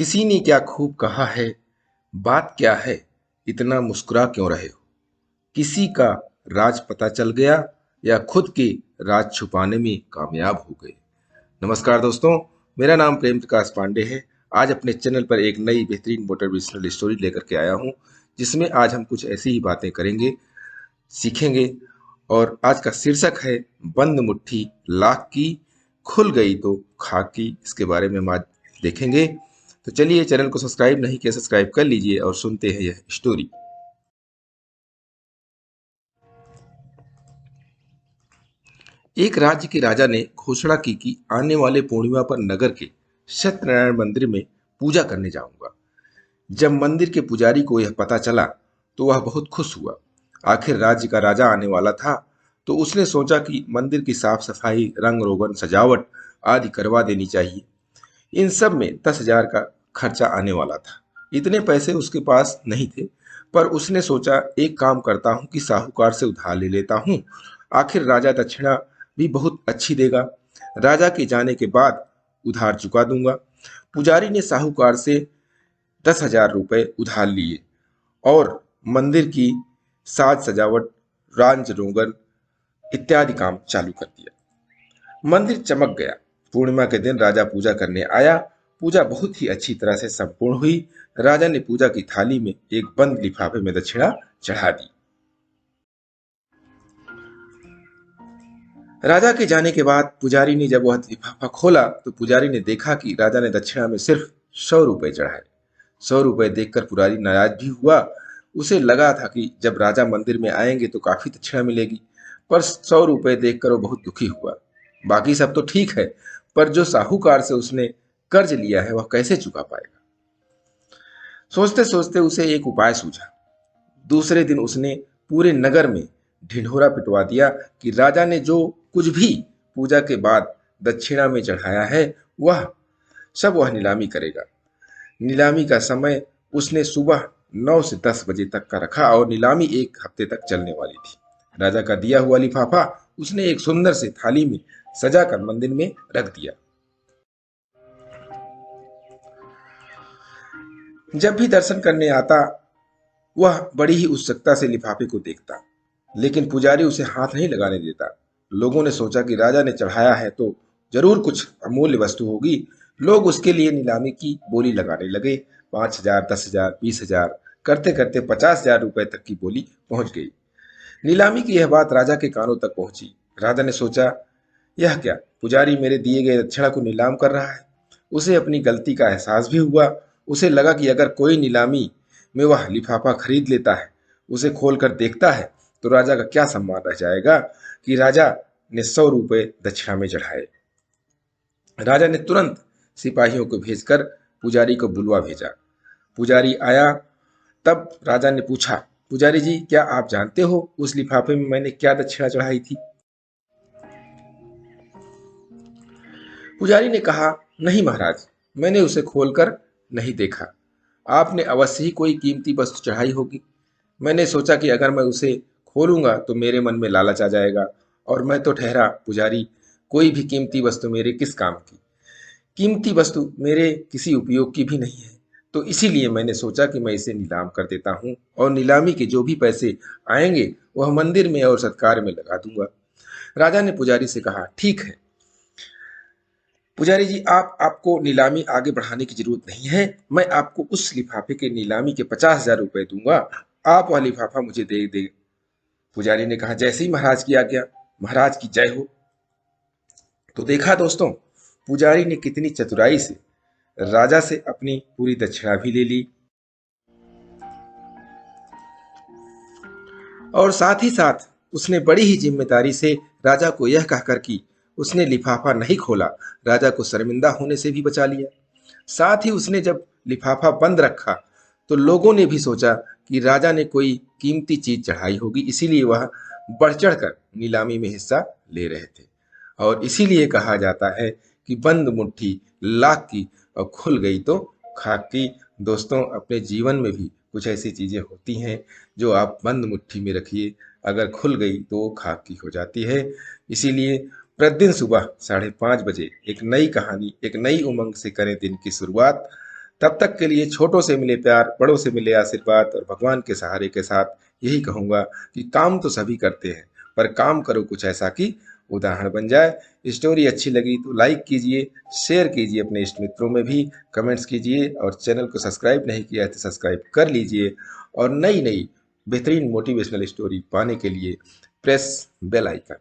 किसी ने क्या खूब कहा है, बात क्या है, इतना मुस्कुरा क्यों रहे हो? किसी का राज पता चल गया या खुद के राज छुपाने में कामयाब हो गए? नमस्कार दोस्तों, मेरा नाम प्रेम प्रकाश पांडे है। आज अपने चैनल पर एक नई बेहतरीन मोटिवेशनल स्टोरी लेकर के आया हूं, जिसमें आज हम कुछ ऐसी ही बातें करेंगे, सीखेंगे। और आज का शीर्षक है बंद मुट्ठी लाख की, खुल गई तो खाक की। इसके बारे में हम आज देखेंगे। तो चलिए, चैनल को सब्सक्राइब नहीं किया, सब्सक्राइब कर लीजिए और सुनते हैं यह स्टोरी। एक राज्य के राजा ने घोषणा की कि आने वाले पूर्णिमा पर नगर के सत्यनारायण मंदिर में पूजा करने जाऊंगा। जब मंदिर के पुजारी को यह पता चला तो वह बहुत खुश हुआ। आखिर राज्य का राजा आने वाला था, तो उसने सोचा कि मंदिर की साफ सफाई, रंग रोगन, सजावट आदि करवा देनी चाहिए। इन सब में 10,000 का खर्चा आने वाला था। इतने पैसे उसके पास नहीं थे, पर उसने सोचा एक काम करता हूँ कि साहूकार से उधार ले लेता हूँ। आखिर राजा दक्षिणा भी बहुत अच्छी देगा। राजा के जाने के बाद उधार चुका दूंगा। पुजारी ने साहूकार से 10,000 रुपये उधार लिए और मंदिर की साज सजावट, रांज रोगन इत्यादि काम चालू कर दिया। मंदिर चमक गया। पूर्णिमा के दिन राजा पूजा करने आया। पूजा बहुत ही अच्छी तरह से संपूर्ण हुई। राजा ने पूजा की थाली में एक बंद लिफाफे में दक्षिणा चढ़ा दी। राजा के जाने के बाद पुजारी ने जब वह लिफाफा खोला तो पुजारी ने देखा कि राजा ने दक्षिणा में सिर्फ 100 रुपये चढ़ाए। 100 रुपये देखकर पुजारी नाराज भी हुआ। उसे लगा था कि जब राजा मंदिर में आएंगे तो काफी दक्षिणा मिलेगी, पर 100 रुपये देखकर वो बहुत दुखी हुआ। बाकी सब तो ठीक है, पर जो साहूकार से उसने कर्ज लिया है वह कैसे चुका पाएगा? सोचते सोचते उसे एक उपाय सूझा। दूसरे दिन उसने पूरे नगर में ढिंढोरा पिटवा दिया कि राजा ने जो कुछ भी पूजा के बाद दक्षिणा में चढ़ाया है वह नीलामी करेगा। नीलामी का समय उसने सुबह 9 से 10 बजे तक का रखा और नीलामी एक हफ्ते तक चलने वाली थी। राजा का दिया हुआ लिफाफा उसने एक सुंदर से थाली में सजाकर मंदिर में रख दिया। जब भी दर्शन करने आता वह बड़ी ही उत्सुकता से लिफाफे को देखता, लेकिन पुजारी उसे हाथ नहीं लगाने देता। लोगों ने सोचा कि राजा ने चढ़ाया है तो जरूर कुछ अमूल्य वस्तु होगी। लोग उसके लिए नीलामी की बोली लगाने लगे। 5,000, 10,000, 20,000 करते करते 50,000 रुपए तक की बोली पहुंच गई। नीलामी की यह बात राजा के कानों तक पहुंची। राजा ने सोचा, यह क्या, पुजारी मेरे दिए गए दक्षिणा को नीलाम कर रहा है। उसे अपनी गलती का एहसास भी हुआ। उसे लगा कि अगर कोई नीलामी में वह लिफाफा खरीद लेता है, उसे खोलकर देखता है, तो राजा का क्या सम्मान रह जाएगा कि राजा ने 100 रुपये दक्षिणा में चढ़ाए। राजा ने तुरंत सिपाहियों को भेजकर पुजारी को बुलवा भेजा। पुजारी आया। तब राजा ने पूछा, पुजारी जी, क्या आप जानते हो उस लिफाफे में मैंने क्या दक्षिणा चढ़ाई थी? पुजारी ने कहा, नहीं महाराज, मैंने उसे खोलकर नहीं देखा। आपने अवश्य ही कोई कीमती वस्तु चढ़ाई होगी। मैंने सोचा कि अगर मैं उसे खोलूंगा तो मेरे मन में लालच आ जाएगा, और मैं तो ठहरा पुजारी, कोई भी कीमती वस्तु मेरे किस काम की? कीमती वस्तु मेरे किसी उपयोग की भी नहीं है। तो इसीलिए मैंने सोचा कि मैं इसे नीलाम कर देता हूँ और नीलामी के जो भी पैसे आएंगे वह मंदिर में और सत्कार में लगा दूंगा। राजा ने पुजारी से कहा, ठीक है पुजारी जी, आपको नीलामी आगे बढ़ाने की जरूरत नहीं है। मैं आपको उस लिफाफे के नीलामी के 50,000 रुपए दूंगा। आप वह लिफाफा मुझे दे दे। पुजारी ने कहा, जैसे ही महाराज की आज्ञा, महाराज की जय हो। तो देखा दोस्तों, पुजारी ने कितनी चतुराई से राजा से अपनी पूरी दक्षिणा भी ले ली और साथ ही साथ उसने बड़ी ही जिम्मेदारी से राजा को यह कहकर कि उसने लिफाफा नहीं खोला, राजा को शर्मिंदा होने से भी बचा लिया। साथ ही उसने जब लिफाफा बंद रखा तो लोगों ने भी सोचा कि राजा ने कोई कीमती चीज चढ़ाई होगी, इसीलिए वह बढ़ चढ़कर नीलामी में हिस्सा ले रहे थे। और इसीलिए कहा जाता है कि बंद मुट्ठी लाख की और खुल गई तो खाक की। दोस्तों, अपने जीवन में भी कुछ ऐसी चीजें होती हैं जो आप बंद मुट्ठी में रखिए, अगर खुल गई तो वो खाक की हो जाती है। इसीलिए प्रतिदिन सुबह 5:30 बजे एक नई कहानी, एक नई उमंग से करें दिन की शुरुआत, तब तक के लिए छोटों से मिले प्यार, बड़ों से मिले आशीर्वाद और भगवान के सहारे के साथ यही कहूंगा कि काम तो सभी करते हैं, पर काम करो कुछ ऐसा कि उदाहरण बन जाए। स्टोरी अच्छी लगी तो लाइक कीजिए, शेयर कीजिए अपने इष्ट मित्रों में भी, कमेंट्स कीजिए और चैनल को सब्सक्राइब नहीं किया है तो सब्सक्राइब कर लीजिए। और नई नई बेहतरीन मोटिवेशनल स्टोरी पाने के लिए प्रेस बेल आइकन।